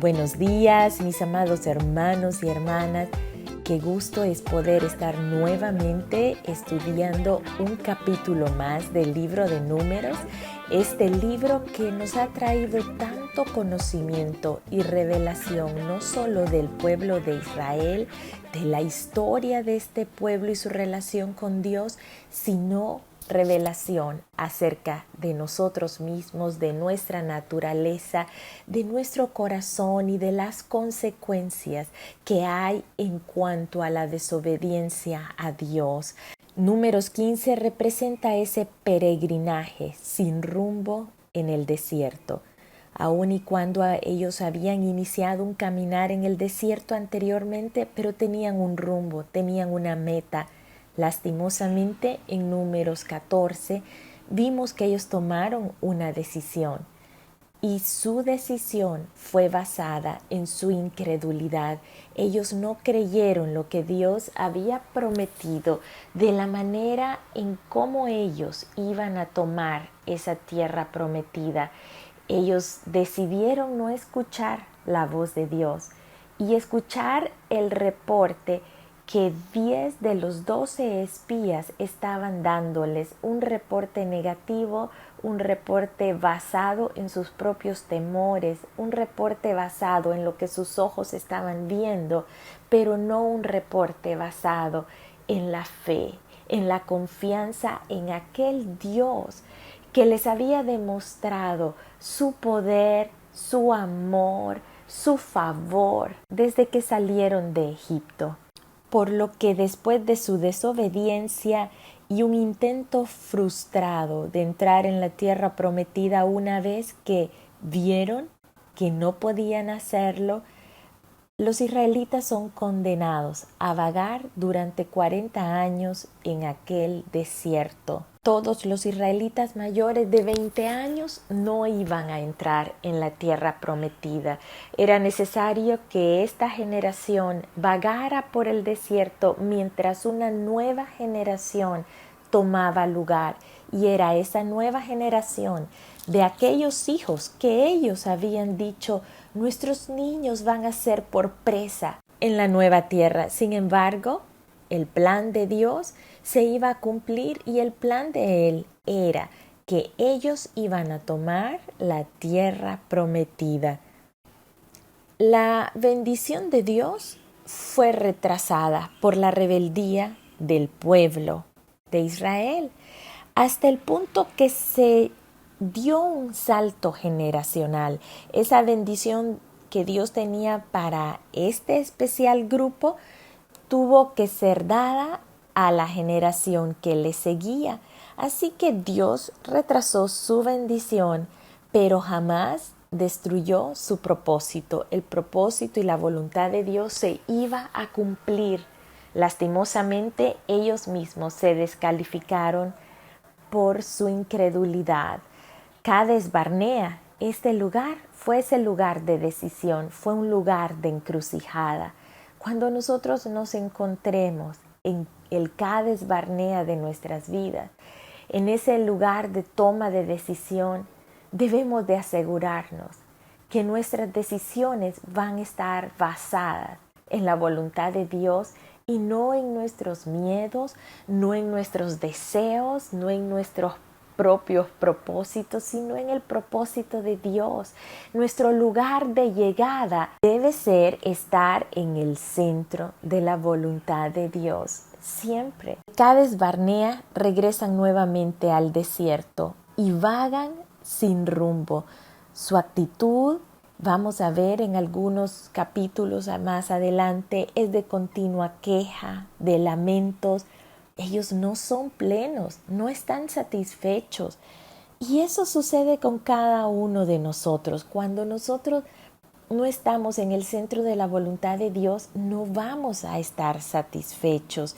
Buenos días, mis amados hermanos y hermanas. Qué gusto es poder estar nuevamente estudiando un capítulo más del libro de Números, este libro que nos ha traído tanto conocimiento y revelación, no solo del pueblo de Israel, de la historia de este pueblo y su relación con Dios, sino revelación acerca de nosotros mismos, de nuestra naturaleza, de nuestro corazón y de las consecuencias que hay en cuanto a la desobediencia a Dios. Números 15 representa ese peregrinaje sin rumbo en el desierto. Aun y cuando ellos habían iniciado un caminar en el desierto anteriormente, pero tenían un rumbo, tenían una meta. Lastimosamente, en Números 14 vimos que ellos tomaron una decisión y su decisión fue basada en su incredulidad. Ellos no creyeron lo que Dios había prometido de la manera en cómo ellos iban a tomar esa tierra prometida. Ellos decidieron no escuchar la voz de Dios y escuchar el reporte que 10 de los 12 espías estaban dándoles, un reporte negativo, un reporte basado en sus propios temores, un reporte basado en lo que sus ojos estaban viendo, pero no un reporte basado en la fe, en la confianza en aquel Dios que les había demostrado su poder, su amor, su favor desde que salieron de Egipto. Por lo que después de su desobediencia y un intento frustrado de entrar en la tierra prometida una vez que vieron que no podían hacerlo, los israelitas son condenados a vagar durante 40 años en aquel desierto. Todos los israelitas mayores de 20 años no iban a entrar en la tierra prometida. Era necesario que esta generación vagara por el desierto mientras una nueva generación tomaba lugar. Y era esa nueva generación de aquellos hijos que ellos habían dicho, nuestros niños van a ser por presa en la nueva tierra. Sin embargo, el plan de Dios se iba a cumplir y el plan de Él era que ellos iban a tomar la tierra prometida. La bendición de Dios fue retrasada por la rebeldía del pueblo de Israel, hasta el punto que se dio un salto generacional. Esa bendición que Dios tenía para este especial grupo tuvo que ser dada a la generación que le seguía. Así que Dios retrasó su bendición, pero jamás destruyó su propósito. El propósito y la voluntad de Dios se iba a cumplir. Lastimosamente, ellos mismos se descalificaron por su incredulidad. Cades Barnea, este lugar fue ese lugar de decisión, fue un lugar de encrucijada. Cuando nosotros nos encontremos en el Cades Barnea de nuestras vidas, en ese lugar de toma de decisión, debemos de asegurarnos que nuestras decisiones van a estar basadas en la voluntad de Dios y no en nuestros miedos, no en nuestros deseos, no en nuestros propios propósitos, sino en el propósito de Dios. Nuestro lugar de llegada debe ser estar en el centro de la voluntad de Dios, siempre. Cades Barnea regresan nuevamente al desierto y vagan sin rumbo. Su actitud, vamos a ver en algunos capítulos más adelante, es de continua queja, de lamentos. Ellos no son plenos, no están satisfechos. Y eso sucede con cada uno de nosotros. Cuando nosotros no estamos en el centro de la voluntad de Dios, no vamos a estar satisfechos.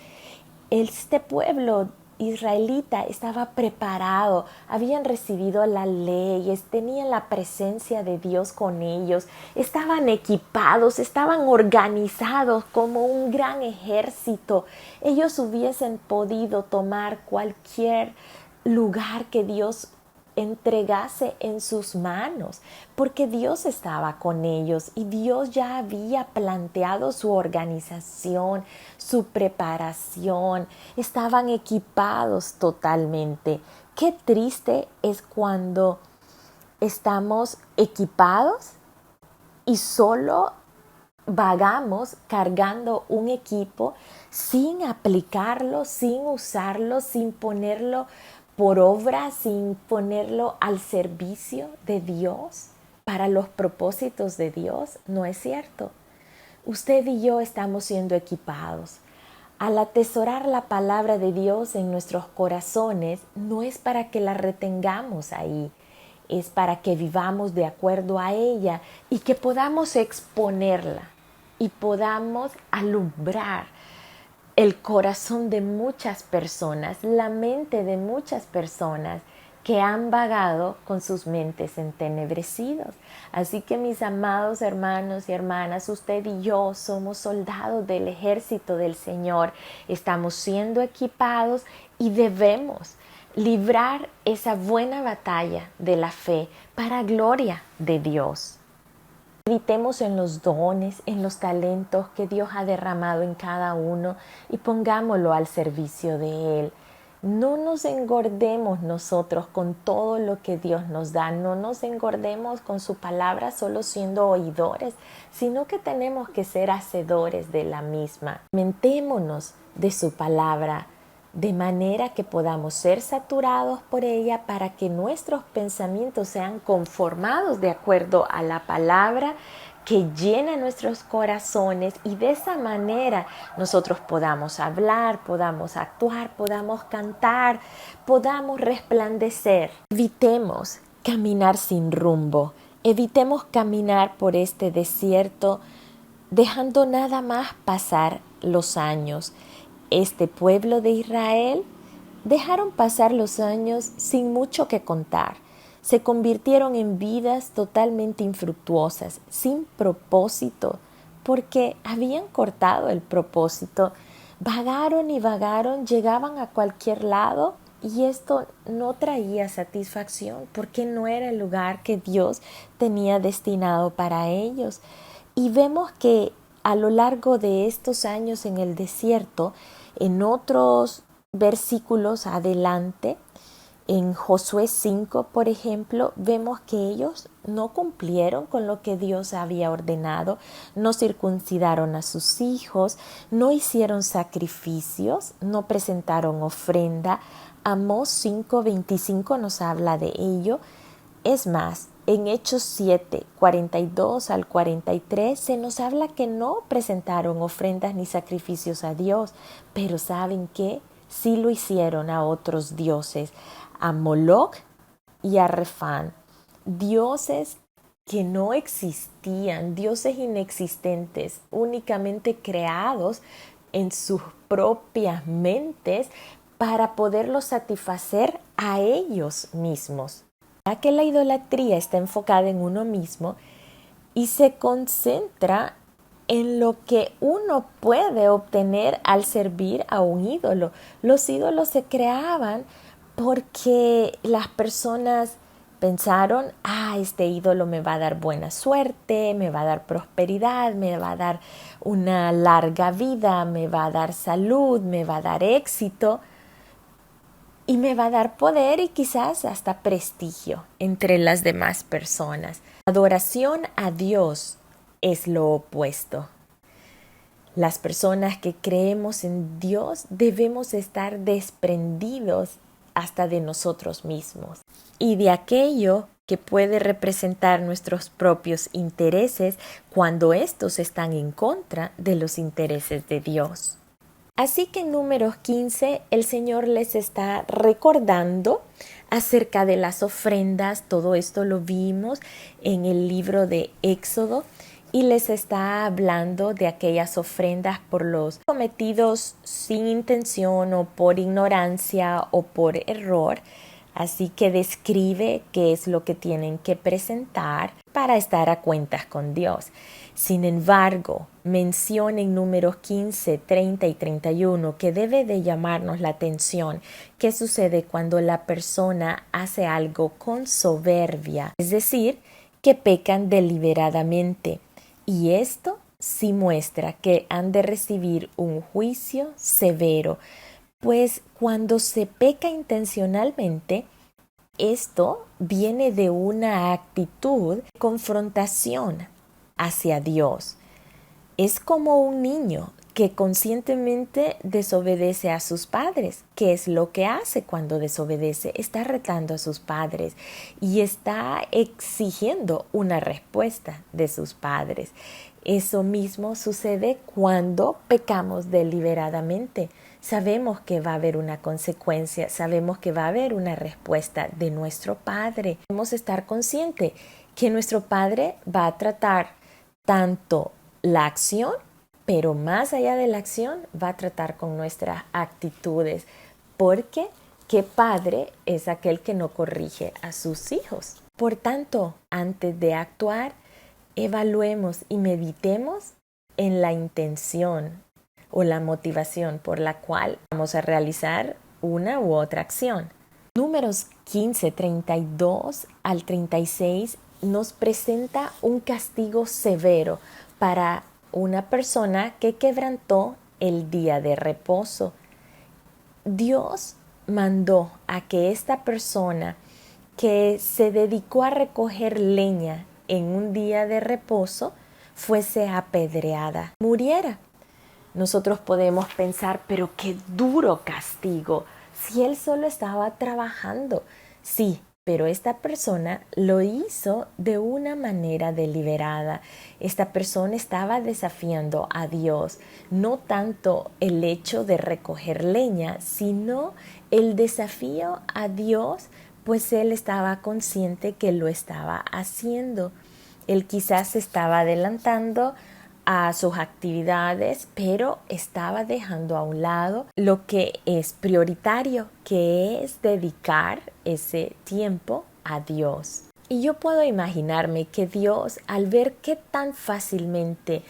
Este pueblo israelita estaba preparado, habían recibido la ley, tenían la presencia de Dios con ellos, estaban equipados, estaban organizados como un gran ejército. Ellos hubiesen podido tomar cualquier lugar que Dios entregase en sus manos, porque Dios estaba con ellos y Dios ya había planteado su organización, su preparación, estaban equipados totalmente. Qué triste es cuando estamos equipados y solo vagamos cargando un equipo sin aplicarlo, sin usarlo, sin ponerlo por obra, sin ponerlo al servicio de Dios, para los propósitos de Dios. No es cierto. Usted y yo estamos siendo equipados. Al atesorar la palabra de Dios en nuestros corazones, no es para que la retengamos ahí, es para que vivamos de acuerdo a ella y que podamos exponerla y podamos alumbrar el corazón de muchas personas, la mente de muchas personas que han vagado con sus mentes entenebrecidos. Así que mis amados hermanos y hermanas, usted y yo somos soldados del ejército del Señor. Estamos siendo equipados y debemos librar esa buena batalla de la fe para gloria de Dios. Meditemos en los dones, en los talentos que Dios ha derramado en cada uno y pongámoslo al servicio de Él. No nos engordemos nosotros con todo lo que Dios nos da, no nos engordemos con su palabra solo siendo oidores, sino que tenemos que ser hacedores de la misma. Alimentémonos de su palabra, de manera que podamos ser saturados por ella para que nuestros pensamientos sean conformados de acuerdo a la palabra que llena nuestros corazones y de esa manera nosotros podamos hablar, podamos actuar, podamos cantar, podamos resplandecer. Evitemos caminar sin rumbo, evitemos caminar por este desierto dejando nada más pasar los años. Este pueblo de Israel dejaron pasar los años sin mucho que contar. Se convirtieron en vidas totalmente infructuosas, sin propósito, porque habían cortado el propósito. Vagaron y vagaron, llegaban a cualquier lado y esto no traía satisfacción porque no era el lugar que Dios tenía destinado para ellos. Y vemos que a lo largo de estos años en el desierto, en otros versículos adelante, en Josué 5, por ejemplo, vemos que ellos no cumplieron con lo que Dios había ordenado, no circuncidaron a sus hijos, no hicieron sacrificios, no presentaron ofrenda. Amós 5:25 nos habla de ello. Es más, en Hechos 7, 42 al 43 se nos habla que no presentaron ofrendas ni sacrificios a Dios, pero ¿saben qué? Sí lo hicieron a otros dioses, a Moloch y a Refán, dioses que no existían, dioses inexistentes, únicamente creados en sus propias mentes para poderlos satisfacer a ellos mismos. Ya que la idolatría está enfocada en uno mismo y se concentra en lo que uno puede obtener al servir a un ídolo. Los ídolos se creaban porque las personas pensaron, este ídolo me va a dar buena suerte, me va a dar prosperidad, me va a dar una larga vida, me va a dar salud, me va a dar éxito. Y me va a dar poder y quizás hasta prestigio entre las demás personas. La adoración a Dios es lo opuesto. Las personas que creemos en Dios debemos estar desprendidos hasta de nosotros mismos y de aquello que puede representar nuestros propios intereses cuando estos están en contra de los intereses de Dios. Así que en Números 15 el Señor les está recordando acerca de las ofrendas. Todo esto lo vimos en el libro de Éxodo y les está hablando de aquellas ofrendas por los cometidos sin intención o por ignorancia o por error Así que describe qué es lo que tienen que presentar para estar a cuentas con Dios. Sin embargo, menciona en números 15, 30 y 31 que debe de llamarnos la atención qué sucede cuando la persona hace algo con soberbia, es decir, que pecan deliberadamente. Y esto sí muestra que han de recibir un juicio severo, pues cuando se peca intencionalmente, esto viene de una actitud de confrontación hacia Dios. Es como un niño que conscientemente desobedece a sus padres. ¿Qué es lo que hace cuando desobedece? Está retando a sus padres y está exigiendo una respuesta de sus padres. Eso mismo sucede cuando pecamos deliberadamente. Sabemos que va a haber una consecuencia, sabemos que va a haber una respuesta de nuestro Padre. Debemos estar conscientes que nuestro Padre va a tratar tanto la acción, pero más allá de la acción va a tratar con nuestras actitudes, porque ¿qué padre es aquel que no corrige a sus hijos? Por tanto, antes de actuar, evaluemos y meditemos en la intención o la motivación por la cual vamos a realizar una u otra acción. Números 15, 32 al 36 nos presenta un castigo severo para una persona que quebrantó el día de reposo. Dios mandó a que esta persona que se dedicó a recoger leña en un día de reposo fuese apedreada, muriera. Nosotros podemos pensar, pero qué duro castigo, si él solo estaba trabajando. Sí, pero esta persona lo hizo de una manera deliberada. Esta persona estaba desafiando a Dios, no tanto el hecho de recoger leña, sino el desafío a Dios, pues él estaba consciente que lo estaba haciendo. Él quizás se estaba adelantando a sus actividades, pero estaba dejando a un lado lo que es prioritario, que es dedicar ese tiempo a Dios. Y yo puedo imaginarme que Dios, al ver qué tan fácilmente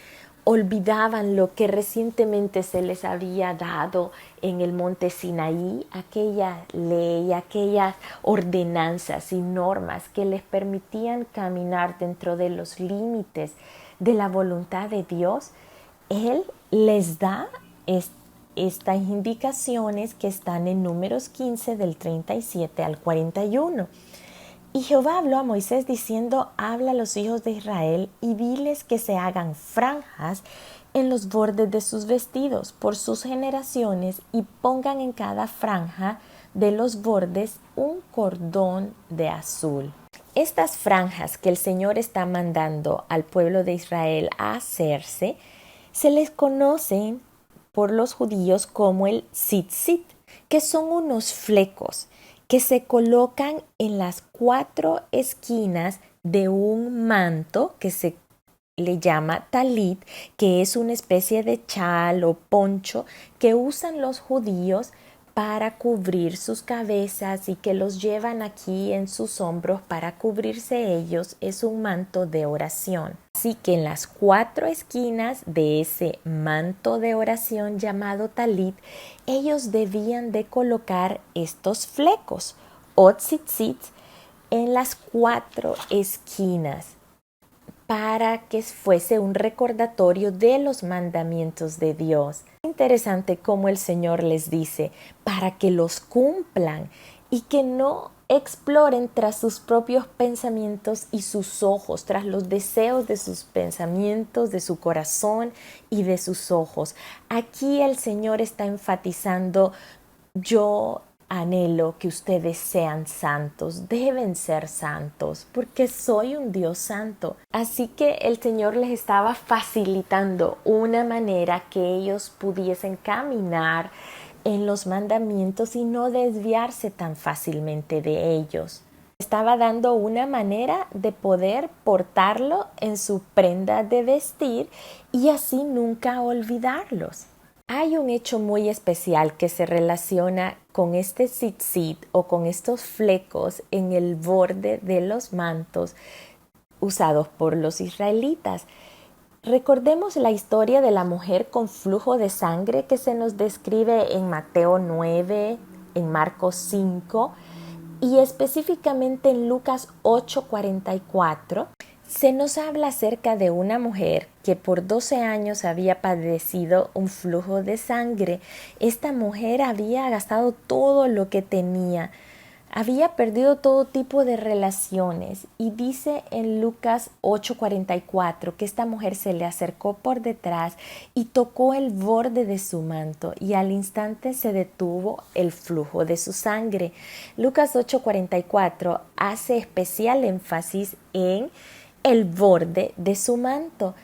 olvidaban lo que recientemente se les había dado en el monte Sinaí, aquella ley, aquellas ordenanzas y normas que les permitían caminar dentro de los límites de la voluntad de Dios, Él les da estas indicaciones que están en Números 15 del 37 al 41. Y Jehová habló a Moisés diciendo: habla a los hijos de Israel y diles que se hagan franjas en los bordes de sus vestidos por sus generaciones y pongan en cada franja de los bordes un cordón de azul. Estas franjas que el Señor está mandando al pueblo de Israel a hacerse, se les conocen por los judíos como el tzitzit, que son unos flecos que se colocan en las 4 esquinas de un manto que se le llama talit, que es una especie de chal o poncho que usan los judíos para cubrir sus cabezas y que los llevan aquí en sus hombros para cubrirse ellos. Es un manto de oración. Así que en las 4 esquinas de ese manto de oración llamado talit, ellos debían de colocar estos flecos o tzitzit en las 4 esquinas para que fuese un recordatorio de los mandamientos de Dios. Interesante cómo el Señor les dice para que los cumplan y que no exploren tras sus propios pensamientos y sus ojos, tras los deseos de sus pensamientos, de su corazón y de sus ojos. Aquí el Señor está enfatizando: yo anhelo que ustedes sean santos, deben ser santos, porque soy un Dios santo. Así que el Señor les estaba facilitando una manera que ellos pudiesen caminar en los mandamientos y no desviarse tan fácilmente de ellos. Estaba dando una manera de poder portarlo en su prenda de vestir y así nunca olvidarlos. Hay un hecho muy especial que se relaciona con este tzitzit o con estos flecos en el borde de los mantos usados por los israelitas. Recordemos la historia de la mujer con flujo de sangre que se nos describe en Mateo 9, en Marcos 5 y específicamente en Lucas 8:44. Se nos habla acerca de una mujer que por 12 años había padecido un flujo de sangre. Esta mujer había gastado todo lo que tenía, había perdido todo tipo de relaciones y dice en Lucas 8:44 que esta mujer se le acercó por detrás y tocó el borde de su manto y al instante se detuvo el flujo de su sangre. Lucas 8:44 hace especial énfasis en el borde de su manto.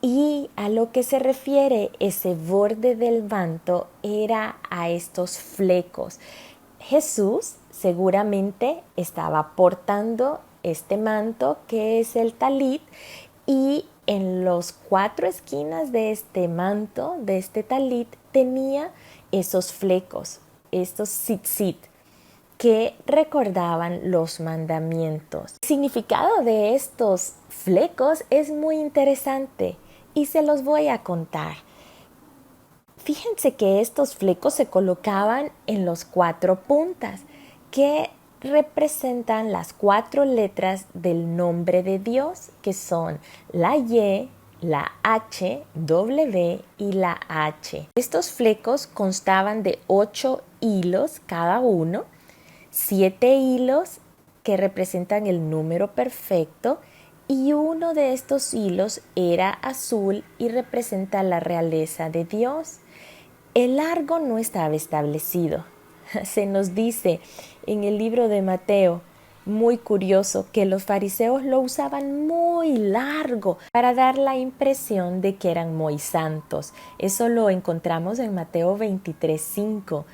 Y a lo que se refiere ese borde del manto era a estos flecos. Jesús seguramente estaba portando este manto que es el talit y en los 4 esquinas de este manto, de este talit, tenía esos flecos, estos tzitzit, que recordaban los mandamientos. El significado de estos flecos es muy interesante y se los voy a contar. Fíjense que estos flecos se colocaban en los 4 puntas que representan las 4 letras del nombre de Dios, que son la Y, la H, W y la H. Estos flecos constaban de 8 hilos cada uno, 7 hilos que representan el número perfecto y uno de estos hilos era azul y representa la realeza de Dios. El largo no estaba establecido. Se nos dice en el libro de Mateo, muy curioso, que los fariseos lo usaban muy largo para dar la impresión de que eran muy santos. Eso lo encontramos en Mateo 23:5,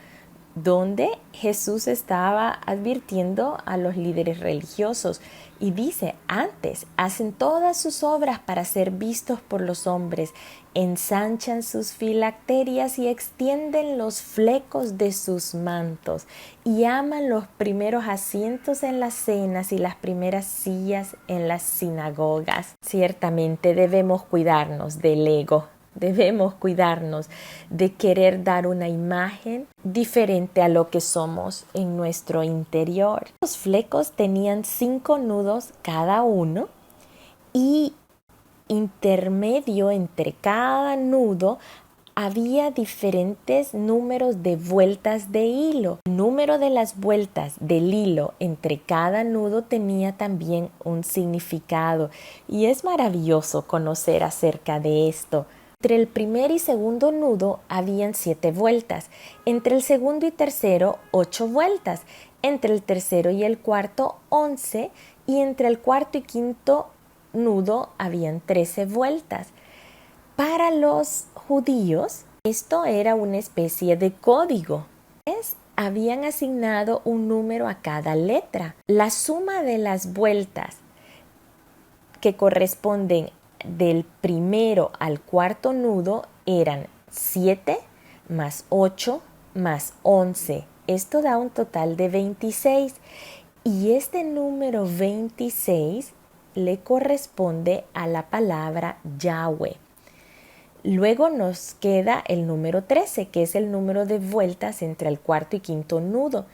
donde Jesús estaba advirtiendo a los líderes religiosos y dice, antes hacen todas sus obras para ser vistos por los hombres, ensanchan sus filacterias y extienden los flecos de sus mantos y aman los primeros asientos en las cenas y las primeras sillas en las sinagogas. Ciertamente debemos cuidarnos del ego. Debemos cuidarnos de querer dar una imagen diferente a lo que somos en nuestro interior. Los flecos tenían 5 nudos cada uno y intermedio entre cada nudo había diferentes números de vueltas de hilo. El número de las vueltas del hilo entre cada nudo tenía también un significado y es maravilloso conocer acerca de esto. Entre el primer y segundo nudo habían 7 vueltas, entre el segundo y tercero 8 vueltas, entre el tercero y el cuarto 11 y entre el cuarto y quinto nudo habían 13 vueltas. Para los judíos esto era una especie de código. Habían asignado un número a cada letra. La suma de las vueltas que corresponden del primero al cuarto nudo eran 7 más 8 más 11. Esto da un total de 26 y este número 26 le corresponde a la palabra Yahweh. Luego nos queda el número 13, que es el número de vueltas entre el cuarto y quinto nudo.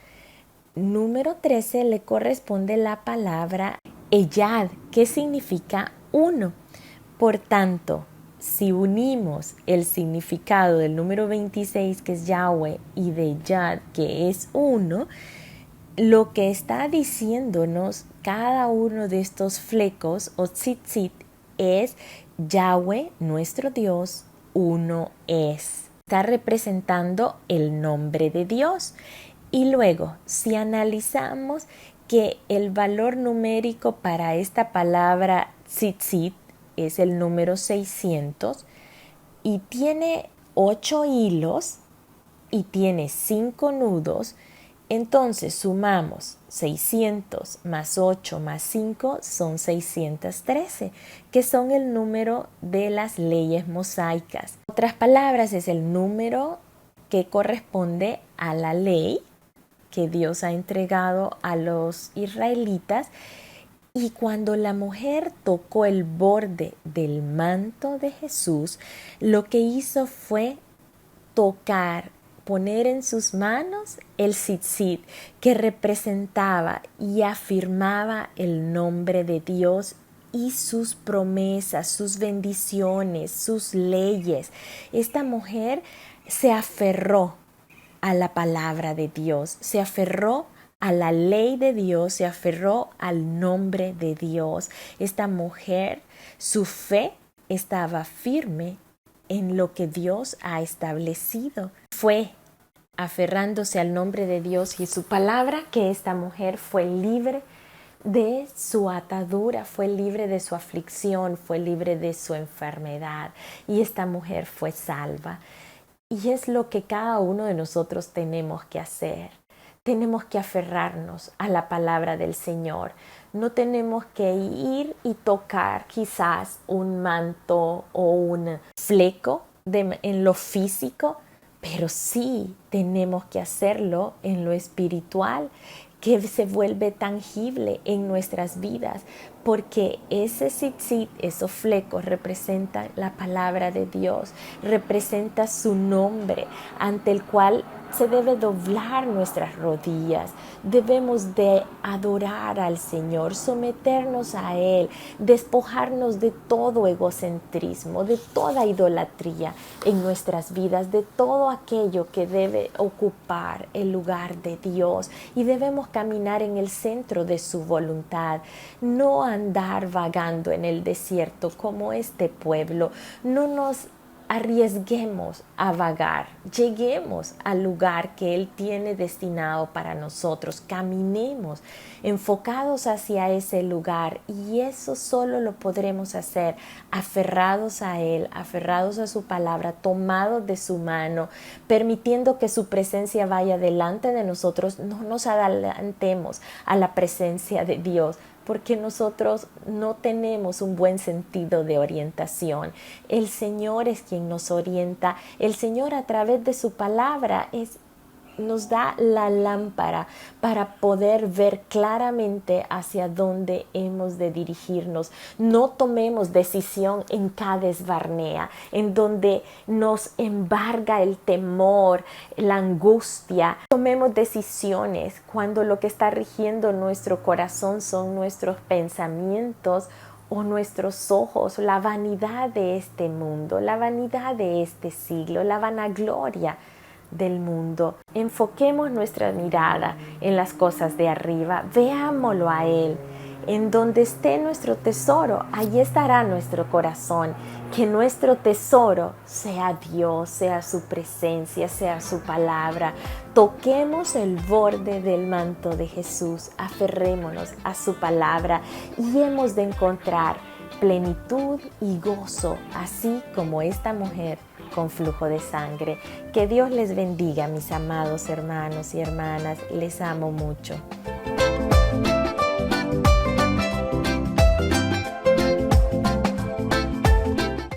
Número 13 le corresponde la palabra Eyad, que significa uno. Por tanto, si unimos el significado del número 26, que es Yahweh, y de Yad, que es uno, lo que está diciéndonos cada uno de estos flecos o tzitzit es Yahweh, nuestro Dios, uno es. Está representando el nombre de Dios. Y luego, si analizamos que el valor numérico para esta palabra tzitzit es el número 600 y tiene 8 hilos y tiene 5 nudos, Entonces sumamos 600 más 8 más 5 son 613, que son el número de las leyes mosaicas. En otras palabras, es el número que corresponde a la ley que Dios ha entregado a los israelitas. Y cuando la mujer tocó el borde del manto de Jesús, lo que hizo fue poner en sus manos el tzitzit, que representaba y afirmaba el nombre de Dios y sus promesas, sus bendiciones, sus leyes. Esta mujer se aferró a la palabra de Dios, se aferró a la ley de Dios, se aferró al nombre de Dios. Esta mujer, su fe estaba firme en lo que Dios ha establecido. Fue aferrándose al nombre de Dios y su palabra que esta mujer fue libre de su atadura, fue libre de su aflicción, fue libre de su enfermedad, y esta mujer fue salva. Y es lo que cada uno de nosotros tenemos que hacer. Tenemos que aferrarnos a la palabra del Señor. No tenemos que ir y tocar quizás un manto o un fleco en lo físico, pero sí tenemos que hacerlo en lo espiritual, que se vuelve tangible en nuestras vidas, porque ese tzitzit, esos flecos representan la palabra de Dios, representa su nombre ante el cual se debe doblar nuestras rodillas. Debemos de adorar al Señor, someternos a Él, despojarnos de todo egocentrismo, de toda idolatría en nuestras vidas, de todo aquello que debe ocupar el lugar de Dios, y debemos caminar en el centro de su voluntad, no andar vagando en el desierto como este pueblo. No nos arriesguemos a vagar, lleguemos al lugar que Él tiene destinado para nosotros, caminemos enfocados hacia ese lugar, y eso solo lo podremos hacer aferrados a Él, aferrados a su palabra, tomados de su mano, permitiendo que su presencia vaya delante de nosotros. No nos adelantemos a la presencia de Dios, porque nosotros no tenemos un buen sentido de orientación. El Señor es quien nos orienta. El Señor, a través de su palabra, nos da la lámpara para poder ver claramente hacia dónde hemos de dirigirnos. No tomemos decisión en Cades Barnea, en donde nos embarga el temor, la angustia. Tomemos decisiones cuando lo que está rigiendo nuestro corazón son nuestros pensamientos o nuestros ojos, la vanidad de este mundo, la vanidad de este siglo, la vanagloria del mundo. Enfoquemos nuestra mirada en las cosas de arriba, veámoslo a Él. En donde esté nuestro tesoro, allí estará nuestro corazón. Que nuestro tesoro sea Dios, sea su presencia, sea su palabra. Toquemos el borde del manto de Jesús, aferrémonos a su palabra, y hemos de encontrar plenitud y gozo, así como esta mujer con flujo de sangre. Que Dios les bendiga, mis amados hermanos y hermanas. Les amo mucho.